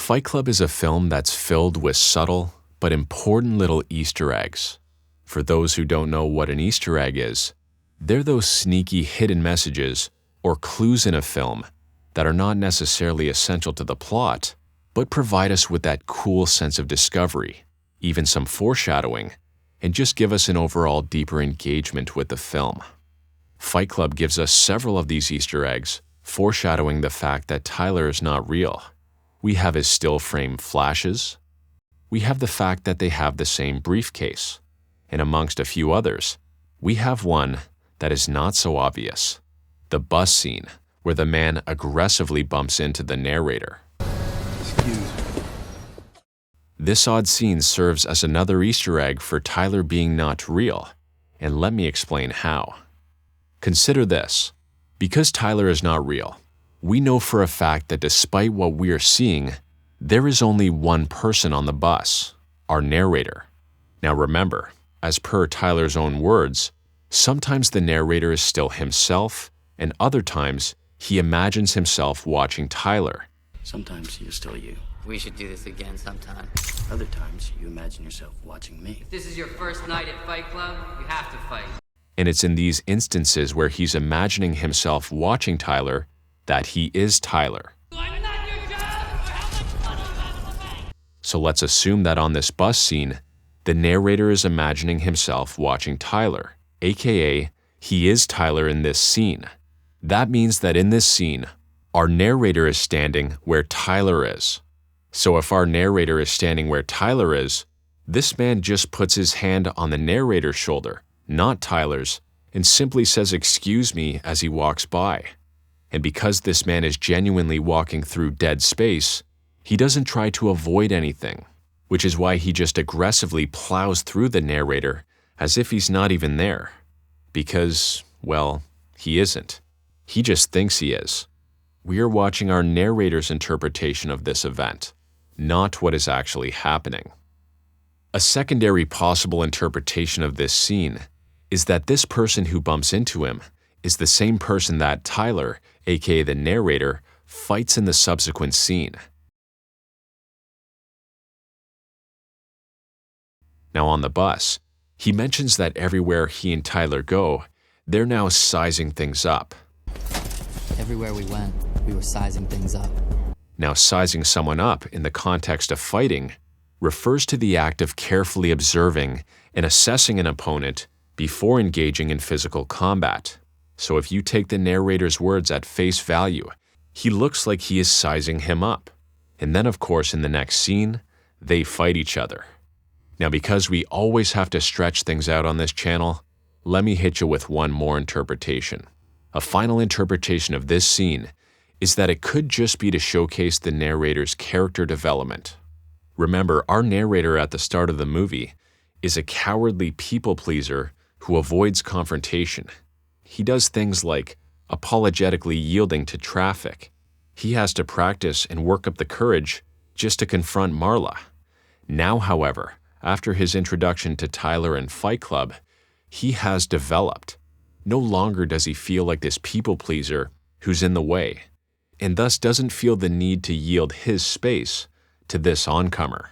Fight Club is a film that's filled with subtle but important little Easter eggs. For those who don't know what an Easter egg is, they're those sneaky hidden messages or clues in a film that are not necessarily essential to the plot, but provide us with that cool sense of discovery, even some foreshadowing, and just give us an overall deeper engagement with the film. Fight Club gives us several of these Easter eggs, foreshadowing the fact that Tyler is not real. We have his still frame flashes. We have the fact that they have the same briefcase. And amongst a few others, we have one that is not so obvious. The bus scene, where the man aggressively bumps into the narrator. Excuse me. This odd scene serves as another Easter egg for Tyler being not real, and let me explain how. Consider this. Because Tyler is not real, we know for a fact that despite what we are seeing, there is only one person on the bus, our narrator. Now remember, as per Tyler's own words, sometimes the narrator is still himself, and other times he imagines himself watching Tyler. Sometimes you're still you. We should do this again sometime. Other times you imagine yourself watching me. If this is your first night at Fight Club, you have to fight. And it's in these instances where he's imagining himself watching Tyler that he is Tyler. So let's assume that on this bus scene, the narrator is imagining himself watching Tyler, aka he is Tyler in this scene. That means that in this scene, our narrator is standing where Tyler is. So if our narrator is standing where Tyler is, this man just puts his hand on the narrator's shoulder, not Tyler's, and simply says "excuse me" as he walks by. And because this man is genuinely walking through dead space, he doesn't try to avoid anything, which is why he just aggressively plows through the narrator as if he's not even there. Because, well, he isn't. He just thinks he is. We are watching our narrator's interpretation of this event, not what is actually happening. A secondary possible interpretation of this scene is that this person who bumps into him is the same person that Tyler, aka the narrator, fights in the subsequent scene. Now on the bus, he mentions that everywhere he and Tyler go, they're now sizing things up. Everywhere we went, we were sizing things up. Now, sizing someone up in the context of fighting refers to the act of carefully observing and assessing an opponent before engaging in physical combat. So if you take the narrator's words at face value, he looks like he is sizing him up. And then, of course, in the next scene, they fight each other. Now, because we always have to stretch things out on this channel, let me hit you with one more interpretation. A final interpretation of this scene is that it could just be to showcase the narrator's character development. Remember, our narrator at the start of the movie is a cowardly people pleaser who avoids confrontation. He does things like apologetically yielding to traffic. He has to practice and work up the courage just to confront Marla. Now, however, after his introduction to Tyler and Fight Club, he has developed. No longer does he feel like this people pleaser who's in the way, and thus doesn't feel the need to yield his space to this oncomer.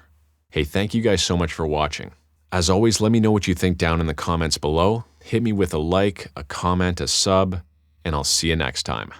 Hey, thank you guys so much for watching. As always, let me know what you think down in the comments below. Hit me with a like, a comment, a sub, and I'll see you next time.